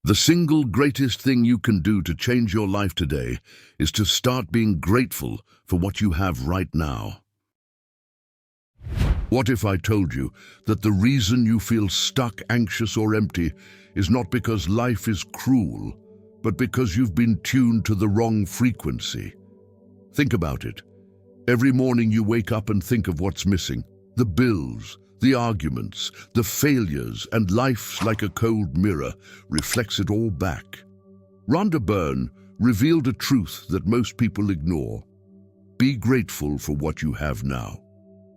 The single greatest thing you can do to change your life today is to start being grateful for what you have right now. What if I told you that the reason you feel stuck, anxious, or empty is not because life is cruel, but because you've been tuned to the wrong frequency? Think about it. Every morning you wake up and think of what's missing. The bills, the arguments, the failures, and life, like a cold mirror, reflects it all back. Rhonda Byrne revealed a truth that most people ignore. Be grateful for what you have now.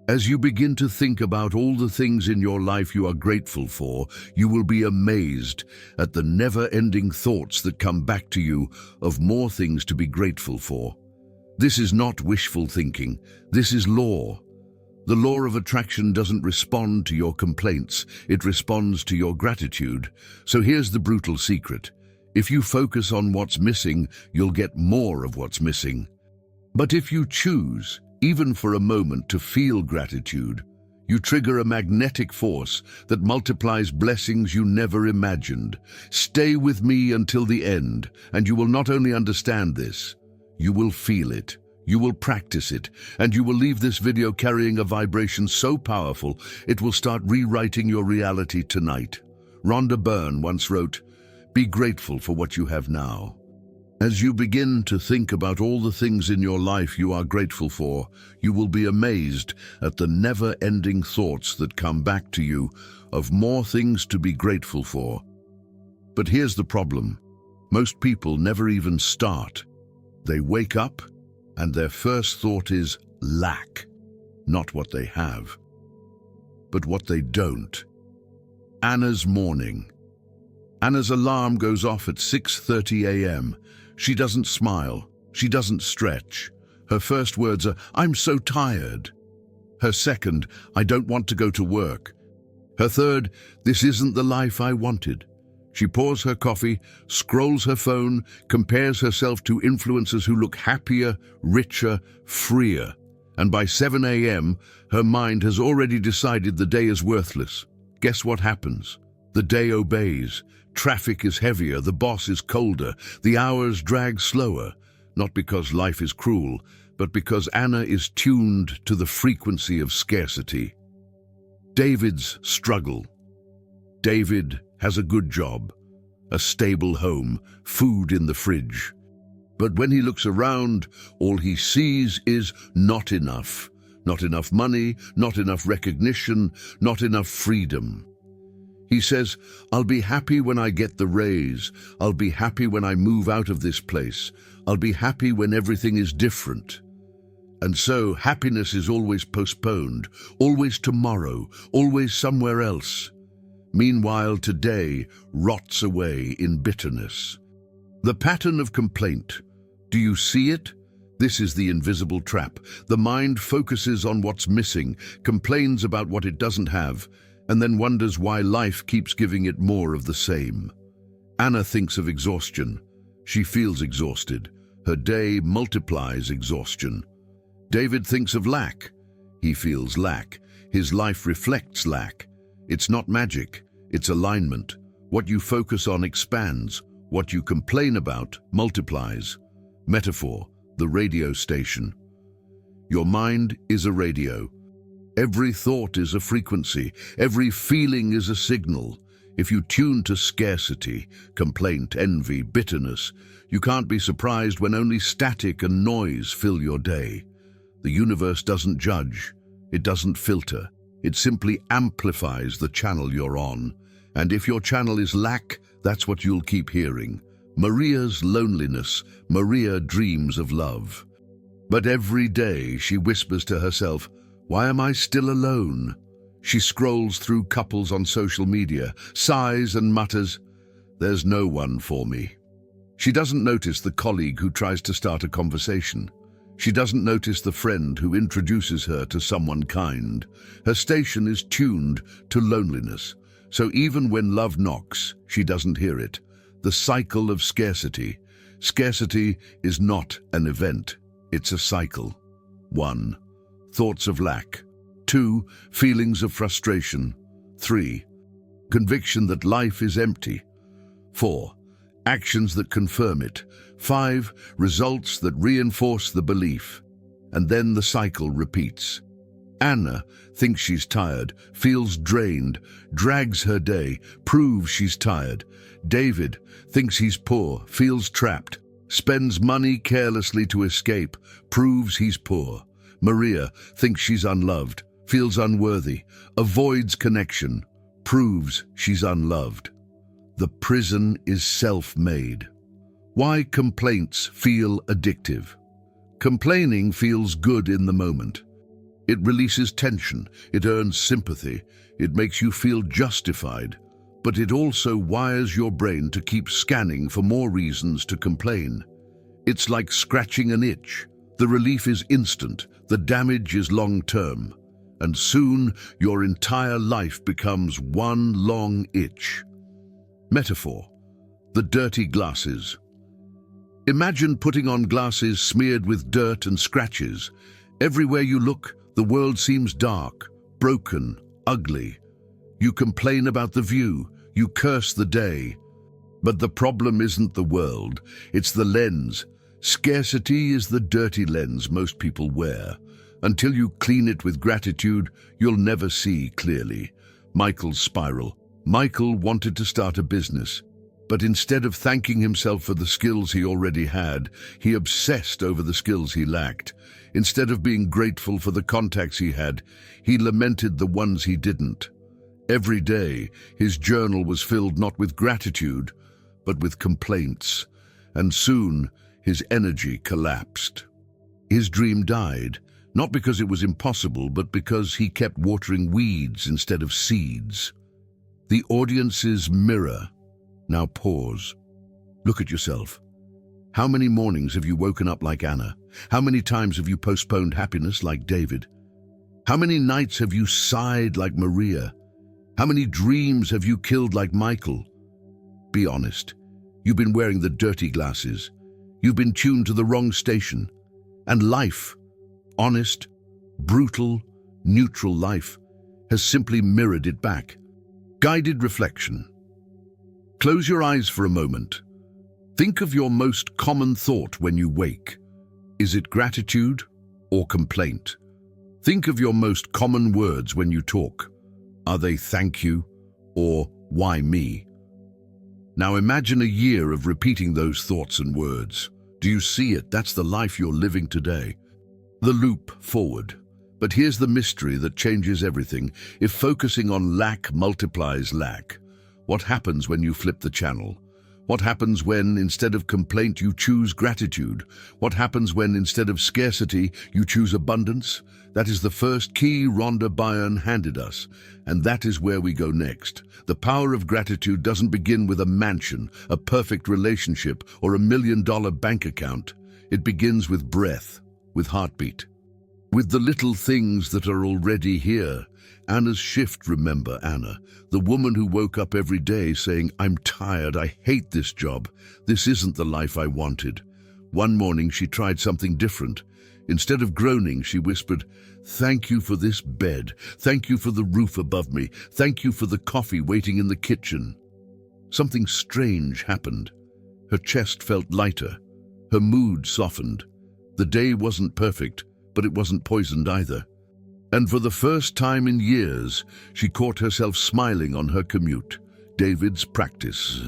As you begin to think about all the things in your life you are grateful for, you will be amazed at the never-ending thoughts that come back to you of more things to be grateful for. This is not wishful thinking. This is law. The law of attraction doesn't respond to your complaints. It responds to your gratitude. So here's the brutal secret. If you focus on what's missing, you'll get more of what's missing. But if you choose, even for a moment, to feel gratitude, you trigger a magnetic force that multiplies blessings you never imagined. Stay with me until the end, and you will not only understand this, you will feel it, you will practice it, and you will leave this video carrying a vibration so powerful it will start rewriting your reality tonight. Rhonda Byrne once wrote, "Be grateful for what you have now." As you begin to think about all the things in your life you are grateful for, you will be amazed at the never-ending thoughts that come back to you of more things to be grateful for. But here's the problem. Most people never even start. They wake up, and their first thought is lack. Not what they have, but what they don't. Anna's morning. Anna's alarm goes off at 6:30 a.m. She doesn't smile. She doesn't stretch. Her first words are, "I'm so tired." Her second, "I don't want to go to work." Her third, "This isn't the life I wanted." She pours her coffee, scrolls her phone, compares herself to influencers who look happier, richer, freer. And by 7 a.m., her mind has already decided the day is worthless. Guess what happens? The day obeys. Traffic is heavier, the boss is colder, the hours drag slower, not because life is cruel, but because Anna is tuned to the frequency of scarcity. David's struggle. David has a good job, a stable home, food in the fridge. But when he looks around, all he sees is not enough. Not enough money, not enough recognition, not enough freedom. He says, "I'll be happy when I get the raise. I'll be happy when I move out of this place. I'll be happy when everything is different." And so happiness is always postponed, always tomorrow, always somewhere else. Meanwhile, today rots away in bitterness. The pattern of complaint. Do you see it? This is the invisible trap. The mind focuses on what's missing, complains about what it doesn't have, and then wonders why life keeps giving it more of the same. Anna thinks of exhaustion. She feels exhausted. Her day multiplies exhaustion. David thinks of lack. He feels lack. His life reflects lack. It's not magic, it's alignment. What you focus on expands. What you complain about multiplies. Metaphor, the radio station. Your mind is a radio. Every thought is a frequency. Every feeling is a signal. If you tune to scarcity, complaint, envy, bitterness, you can't be surprised when only static and noise fill your day. The universe doesn't judge. It doesn't filter. It simply amplifies the channel you're on. And if your channel is lack, that's what you'll keep hearing. Maria's loneliness. Maria dreams of love. But every day she whispers to herself, "Why am I still alone?" She scrolls through couples on social media, sighs and mutters, "There's no one for me." She doesn't notice the colleague who tries to start a conversation. She doesn't notice the friend who introduces her to someone kind. Her station is tuned to loneliness. So even when love knocks, she doesn't hear it. The cycle of scarcity. Scarcity is not an event. It's a cycle. 1. Thoughts of lack. 2. Feelings of frustration. 3. Conviction that life is empty. 4. actions that confirm it. 5, results that reinforce the belief. And then the cycle repeats. Anna thinks she's tired, feels drained, drags her day, proves she's tired. David thinks he's poor, feels trapped, spends money carelessly to escape, proves he's poor. Maria thinks she's unloved, feels unworthy, avoids connection, proves she's unloved. The prison is self-made. Why complaints feel addictive? Complaining feels good in the moment. It releases tension, it earns sympathy, it makes you feel justified, but it also wires your brain to keep scanning for more reasons to complain. It's like scratching an itch. The relief is instant, the damage is long-term, and soon your entire life becomes one long itch. Metaphor: the dirty glasses. Imagine putting on glasses smeared with dirt and scratches. Everywhere you look, the world seems dark, broken, ugly. You complain about the view, you curse the day. But the problem isn't the world, it's the lens. Scarcity is the dirty lens most people wear. Until you clean it with gratitude, you'll never see clearly. Michael's spiral. Michael wanted to start a business, but instead of thanking himself for the skills he already had, he obsessed over the skills he lacked. Instead of being grateful for the contacts he had, he lamented the ones he didn't. Every day, his journal was filled not with gratitude, but with complaints, and soon his energy collapsed. His dream died, not because it was impossible, but because he kept watering weeds instead of seeds. The audience's mirror. Now pause. Look at yourself. How many mornings have you woken up like Anna? How many times have you postponed happiness like David? How many nights have you sighed like Maria? How many dreams have you killed like Michael? Be honest. You've been wearing the dirty glasses. You've been tuned to the wrong station. And life, honest, brutal, neutral life, has simply mirrored it back. Guided reflection. Close your eyes for a moment. Think of your most common thought when you wake. Is it gratitude or complaint? Think of your most common words when you talk. Are they thank you or why me? Now imagine a year of repeating those thoughts and words. Do you see it? That's the life you're living today. The loop forward. But here's the mystery that changes everything. If focusing on lack multiplies lack, what happens when you flip the channel? What happens when, instead of complaint, you choose gratitude? What happens when, instead of scarcity, you choose abundance? That is the first key Rhonda Byrne handed us, and that is where we go next. The power of gratitude doesn't begin with a mansion, a perfect relationship, or $1 million bank account. It begins with breath, with heartbeat, with the little things that are already here. Anna's shift, remember Anna, the woman who woke up every day saying, "I'm tired, I hate this job. This isn't the life I wanted." One morning she tried something different. Instead of groaning, she whispered, "Thank you for this bed. Thank you for the roof above me. Thank you for the coffee waiting in the kitchen." Something strange happened. Her chest felt lighter. Her mood softened. The day wasn't perfect, but it wasn't poisoned either. And for the first time in years, she caught herself smiling on her commute. David's practice.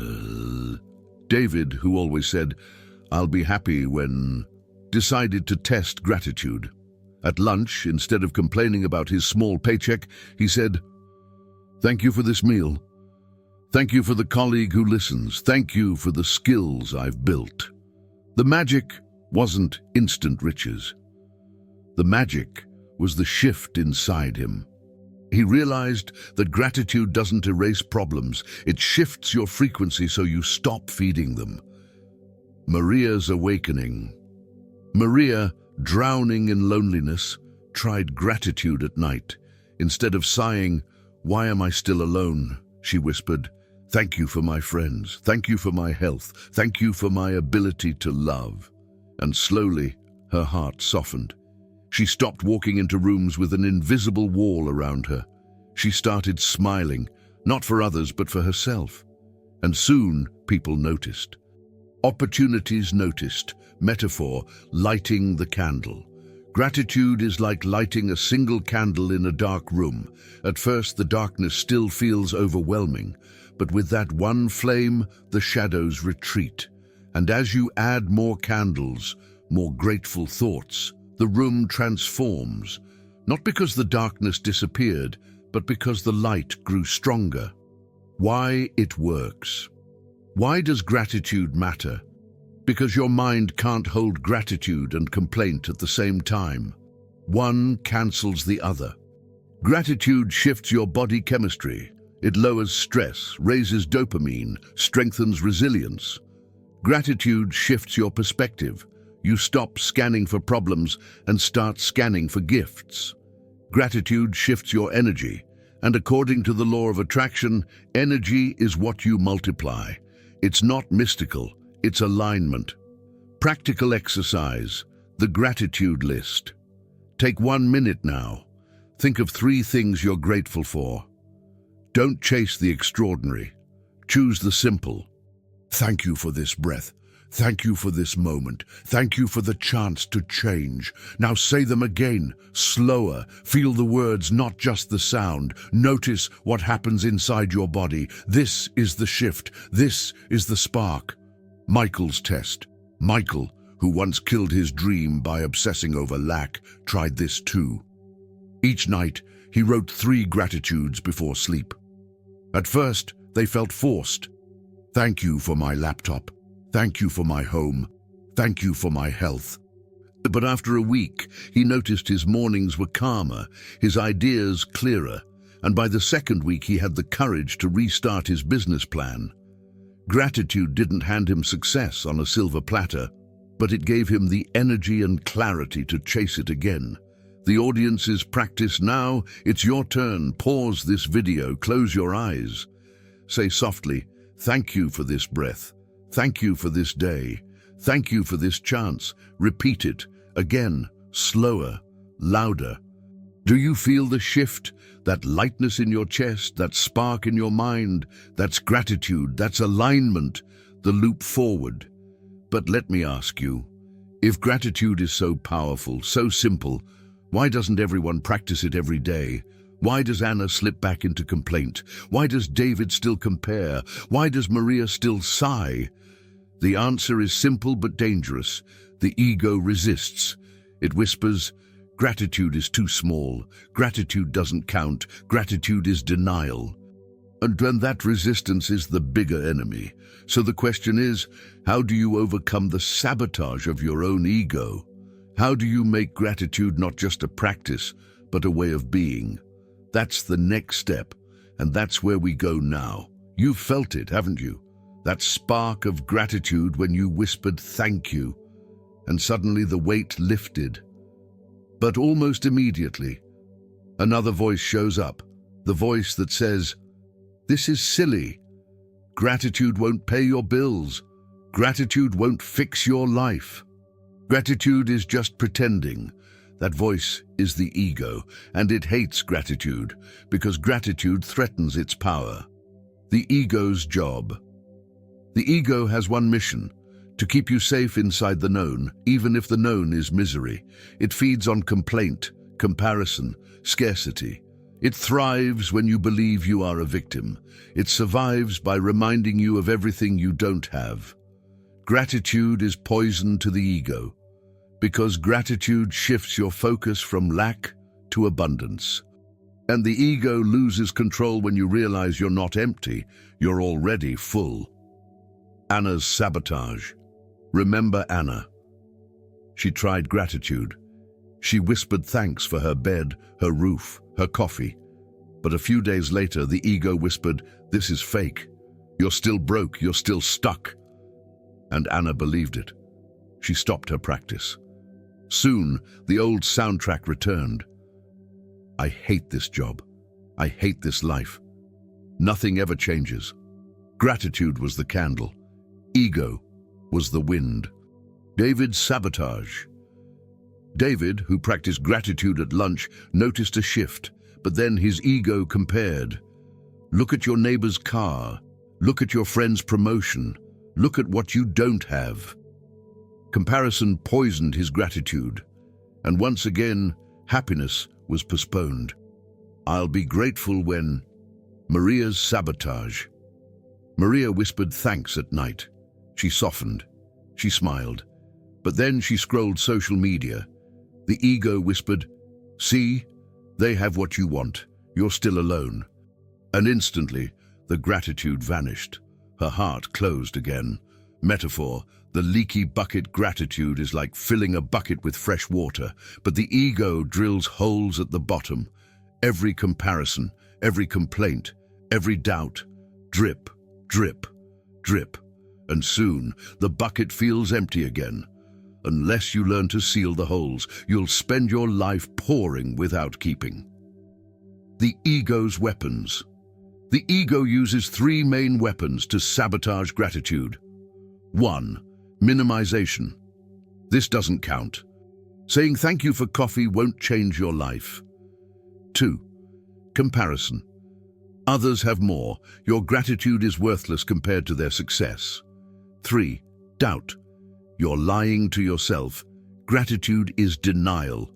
David, who always said, "I'll be happy when," decided to test gratitude. At lunch, instead of complaining about his small paycheck, he said, "Thank you for this meal. Thank you for the colleague who listens. Thank you for the skills I've built." The magic wasn't instant riches. The magic was the shift inside him. He realized that gratitude doesn't erase problems, it shifts your frequency so you stop feeding them. Maria's awakening. Maria, drowning in loneliness, tried gratitude at night. Instead of sighing, "Why am I still alone?" she whispered, "Thank you for my friends, thank you for my health, thank you for my ability to love." And slowly, her heart softened. She stopped walking into rooms with an invisible wall around her. She started smiling, not for others but for herself. And soon, people noticed. Opportunities noticed. Metaphor, lighting the candle. Gratitude is like lighting a single candle in a dark room. At first, the darkness still feels overwhelming, but with that one flame, the shadows retreat. And as you add more candles, more grateful thoughts, the room transforms, not because the darkness disappeared, but because the light grew stronger. Why it works. Why does gratitude matter? Because your mind can't hold gratitude and complaint at the same time. One cancels the other. Gratitude shifts your body chemistry. It lowers stress, raises dopamine, strengthens resilience. Gratitude shifts your perspective. You stop scanning for problems and start scanning for gifts. Gratitude shifts your energy. And according to the law of attraction, energy is what you multiply. It's not mystical, it's alignment. Practical exercise, the gratitude list. Take 1 minute now. Think of 3 things you're grateful for. Don't chase the extraordinary. Choose the simple. Thank you for this breath. Thank you for this moment. Thank you for the chance to change. Now say them again, slower. Feel the words, not just the sound. Notice what happens inside your body. This is the shift. This is the spark. Michael's test. Michael, who once killed his dream by obsessing over lack, tried this too. Each night, he wrote 3 gratitudes before sleep. At first, they felt forced. Thank you for my laptop. Thank you for my home. Thank you for my health. But after a week, he noticed his mornings were calmer, his ideas clearer, and by the 2nd week he had the courage to restart his business plan. Gratitude didn't hand him success on a silver platter, but it gave him the energy and clarity to chase it again. The audience's practice now. It's your turn. Pause this video, close your eyes. Say softly, thank you for this breath. Thank you for this day. Thank you for this chance. Repeat it again, slower, louder. Do you feel the shift? That lightness in your chest, that spark in your mind? That's gratitude, that's alignment, the loop forward. But let me ask you, if gratitude is so powerful, so simple, why doesn't everyone practice it every day? Why does Anna slip back into complaint? Why does David still compare? Why does Maria still sigh? The answer is simple but dangerous. The ego resists. It whispers, gratitude is too small. Gratitude doesn't count. Gratitude is denial. And then that resistance is the bigger enemy. So the question is, how do you overcome the sabotage of your own ego? How do you make gratitude not just a practice, but a way of being? That's the next step, and that's where we go now. You've felt it, haven't you? That spark of gratitude when you whispered thank you, and suddenly the weight lifted. But almost immediately, another voice shows up, the voice that says, this is silly. Gratitude won't pay your bills. Gratitude won't fix your life. Gratitude is just pretending. That voice is the ego, and it hates gratitude because gratitude threatens its power. The ego's job. The ego has one mission, to keep you safe inside the known, even if the known is misery. It feeds on complaint, comparison, scarcity. It thrives when you believe you are a victim. It survives by reminding you of everything you don't have. Gratitude is poison to the ego, because gratitude shifts your focus from lack to abundance. And the ego loses control when you realize you're not empty, you're already full. Anna's sabotage. Remember Anna. She tried gratitude. She whispered thanks for her bed, her roof, her coffee. But a few days later, the ego whispered, this is fake. You're still broke, you're still stuck. And Anna believed it. She stopped her practice. Soon, the old soundtrack returned. I hate this job. I hate this life. Nothing ever changes. Gratitude was the candle. Ego was the wind. David's sabotage. David, who practiced gratitude at lunch, noticed a shift, but then his ego compared. Look at your neighbor's car. Look at your friend's promotion. Look at what you don't have. Comparison poisoned his gratitude, and once again, happiness was postponed. I'll be grateful when... Maria's sabotage. Maria whispered thanks at night. She softened. She smiled. But then she scrolled social media. The ego whispered, "See, they have what you want. You're still alone." And instantly, the gratitude vanished. Her heart closed again. Metaphor, the leaky bucket gratitude is like filling a bucket with fresh water, but the ego drills holes at the bottom. Every comparison, every complaint, every doubt, drip, drip, drip. And soon, the bucket feels empty again. Unless you learn to seal the holes, you'll spend your life pouring without keeping. The ego's weapons. The ego uses three main weapons to sabotage gratitude. 1. Minimization. This doesn't count. Saying thank you for coffee won't change your life. 2. Comparison. Others have more. Your gratitude is worthless compared to their success. 3. Doubt. You're lying to yourself. Gratitude is denial.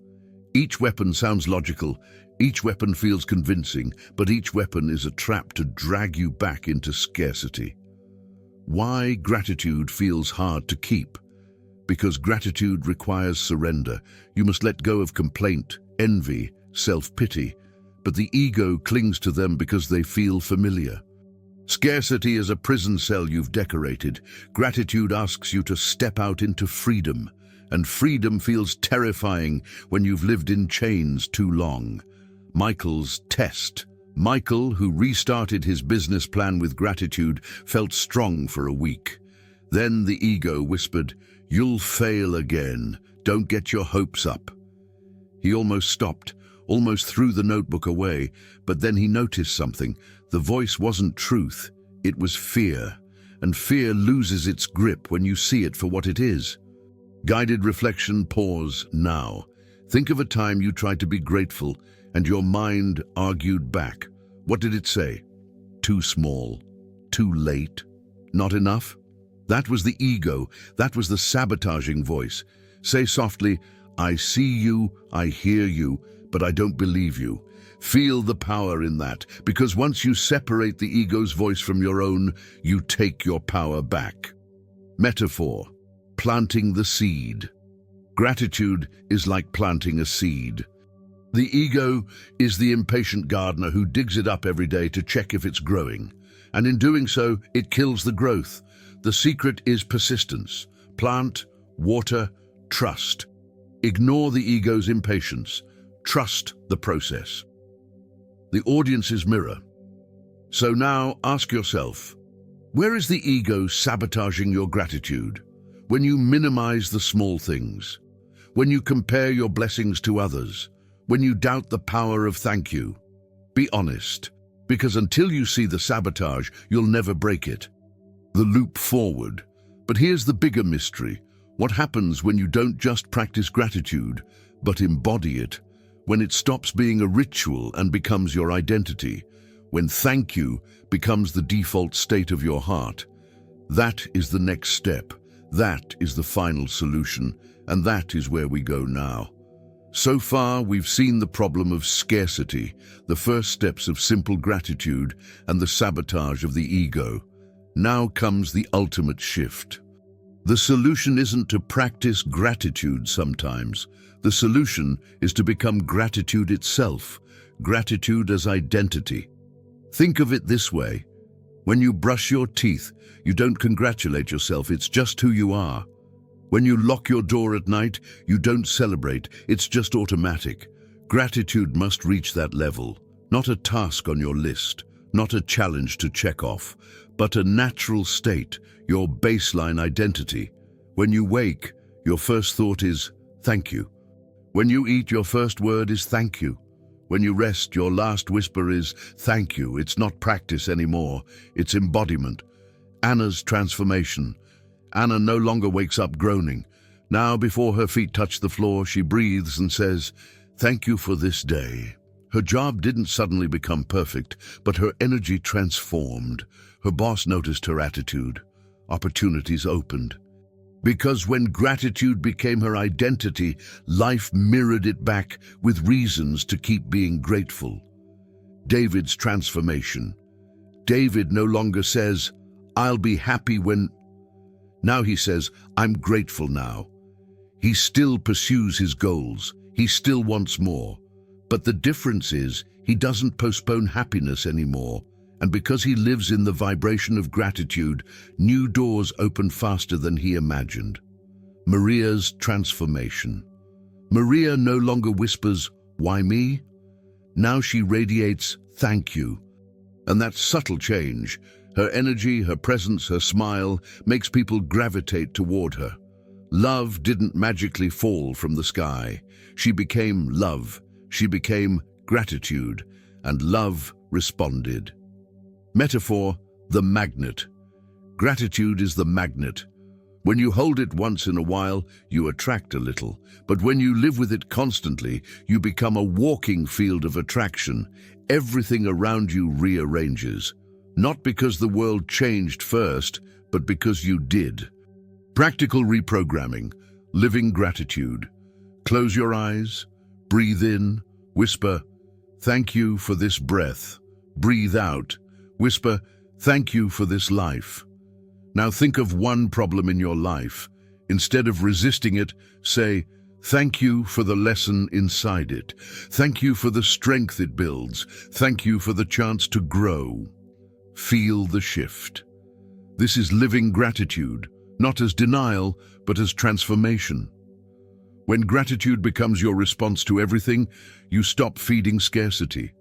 Each weapon sounds logical. Each weapon feels convincing, but each weapon is a trap to drag you back into scarcity. Why gratitude feels hard to keep? Because gratitude requires surrender. You must let go of complaint, envy, self-pity, but the ego clings to them because they feel familiar. Scarcity is a prison cell you've decorated. Gratitude asks you to step out into freedom, and freedom feels terrifying when you've lived in chains too long. Michael's test. Michael, who restarted his business plan with gratitude, felt strong for a week. Then the ego whispered, "You'll fail again. Don't get your hopes up." He almost stopped, almost threw the notebook away, but then he noticed something. The voice wasn't truth, it was fear, and fear loses its grip when you see it for what it is. Guided reflection, pause now. Think of a time you tried to be grateful and your mind argued back. What did it say? Too small, too late, not enough? That was the ego, that was the sabotaging voice. Say softly, "I see you, I hear you, but I don't believe you." Feel the power in that, because once you separate the ego's voice from your own, you take your power back. Metaphor, planting the seed. Gratitude is like planting a seed. The ego is the impatient gardener who digs it up every day to check if it's growing, and in doing so, it kills the growth. The secret is persistence. Plant, water, trust. Ignore the ego's impatience. Trust the process. The audience's mirror. So now ask yourself, where is the ego sabotaging your gratitude? When you minimize the small things, when you compare your blessings to others, when you doubt the power of thank you. Be honest, because until you see the sabotage, you'll never break it. The loop forward. But here's the bigger mystery. What happens when you don't just practice gratitude, but embody it? When it stops being a ritual and becomes your identity, when thank you becomes the default state of your heart. That is the next step, that is the final solution, and that is where we go now. So far, we've seen the problem of scarcity, the first steps of simple gratitude, and the sabotage of the ego. Now comes the ultimate shift. The solution isn't to practice gratitude sometimes. The solution is to become gratitude itself, gratitude as identity. Think of it this way. When you brush your teeth, you don't congratulate yourself, it's just who you are. When you lock your door at night, you don't celebrate, it's just automatic. Gratitude must reach that level, not a task on your list, not a challenge to check off, but a natural state, your baseline identity. When you wake, your first thought is, thank you. When you eat, your first word is thank you. When you rest, your last whisper is thank you. It's not practice anymore, it's embodiment. Anna's transformation. Anna no longer wakes up groaning. Now, before her feet touch the floor, she breathes and says, thank you for this day. Her job didn't suddenly become perfect, but her energy transformed. Her boss noticed her attitude. Opportunities opened. Because when gratitude became her identity, life mirrored it back with reasons to keep being grateful. David's transformation. David no longer says, "I'll be happy when..." Now he says, "I'm grateful now." He still pursues his goals. He still wants more. But the difference is, he doesn't postpone happiness anymore. And because he lives in the vibration of gratitude, new doors open faster than he imagined. Maria's transformation. Maria no longer whispers, "Why me?" Now she radiates, "Thank you." And that subtle change, her energy, her presence, her smile, makes people gravitate toward her. Love didn't magically fall from the sky. She became love. She became gratitude, and love responded. Metaphor, the magnet. Gratitude is the magnet. When you hold it once in a while, you attract a little. But when you live with it constantly, you become a walking field of attraction. Everything around you rearranges. Not because the world changed first, but because you did. Practical reprogramming, living gratitude. Close your eyes, breathe in, whisper, "Thank you for this breath." Breathe out, whisper, "Thank you for this life." Now think of one problem in your life. Instead of resisting it, say, "Thank you for the lesson inside it. Thank you for the strength it builds. Thank you for the chance to grow." Feel the shift. This is living gratitude, not as denial, but as transformation. When gratitude becomes your response to everything, you stop feeding scarcity.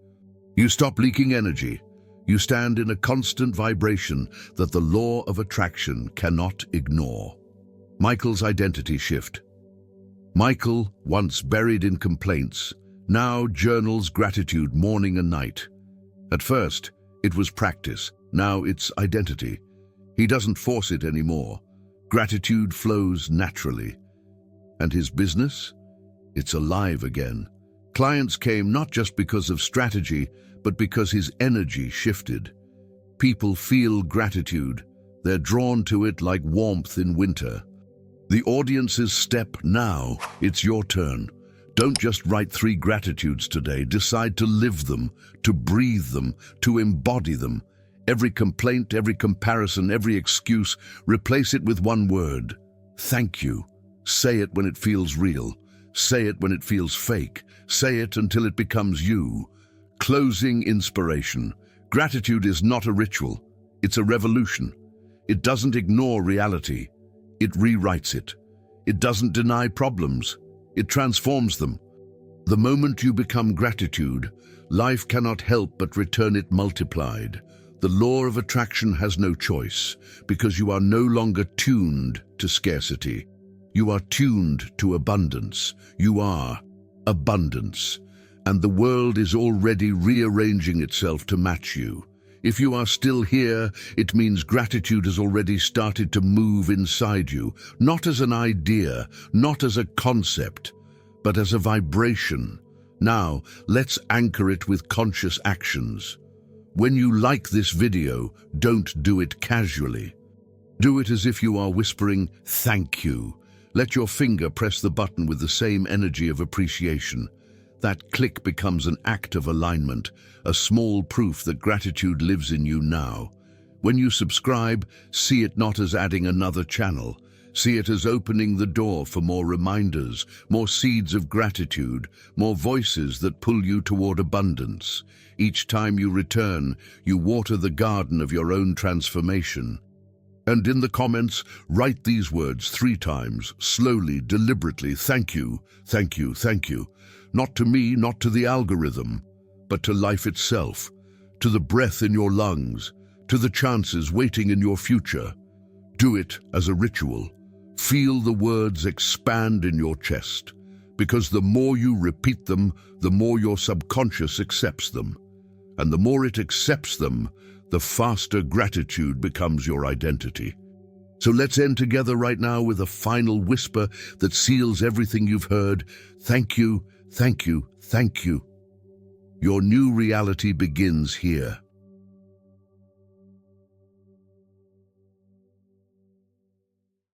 You stop leaking energy. You stand in a constant vibration that the law of attraction cannot ignore. Michael's identity shift. Michael, once buried in complaints, now journals gratitude morning and night. At first, it was practice. Now it's identity. He doesn't force it anymore. Gratitude flows naturally. And his business? It's alive again. Clients came not just because of strategy, but because his energy shifted. People feel gratitude. They're drawn to it like warmth in winter. The audience's step now. It's your turn. Don't just write 3 gratitudes today. Decide to live them, to breathe them, to embody them. Every complaint, every comparison, every excuse, replace it with one word. Thank you. Say it when it feels real. Say it when it feels fake. Say it until it becomes you. Closing inspiration. Gratitude is not a ritual. It's a revolution. It doesn't ignore reality. It rewrites it. It doesn't deny problems. It transforms them. The moment you become gratitude, life cannot help but return it multiplied. The law of attraction has no choice, because you are no longer tuned to scarcity. You are tuned to abundance. You are abundance. And the world is already rearranging itself to match you. If you are still here, it means gratitude has already started to move inside you, not as an idea, not as a concept, but as a vibration. Now, let's anchor it with conscious actions. When you like this video, don't do it casually. Do it as if you are whispering, "Thank you." Let your finger press the button with the same energy of appreciation. That click becomes an act of alignment, a small proof that gratitude lives in you now. When you subscribe, see it not as adding another channel. See it as opening the door for more reminders, more seeds of gratitude, more voices that pull you toward abundance. Each time you return, you water the garden of your own transformation. And in the comments, write these words 3 times, slowly, deliberately. Thank you, thank you, thank you. Not to me, not to the algorithm, but to life itself, to the breath in your lungs, to the chances waiting in your future. Do it as a ritual. Feel the words expand in your chest, because the more you repeat them, the more your subconscious accepts them. And the more it accepts them, the faster gratitude becomes your identity. So let's end together right now with a final whisper that seals everything you've heard. Thank you, thank you, thank you. Your new reality begins here.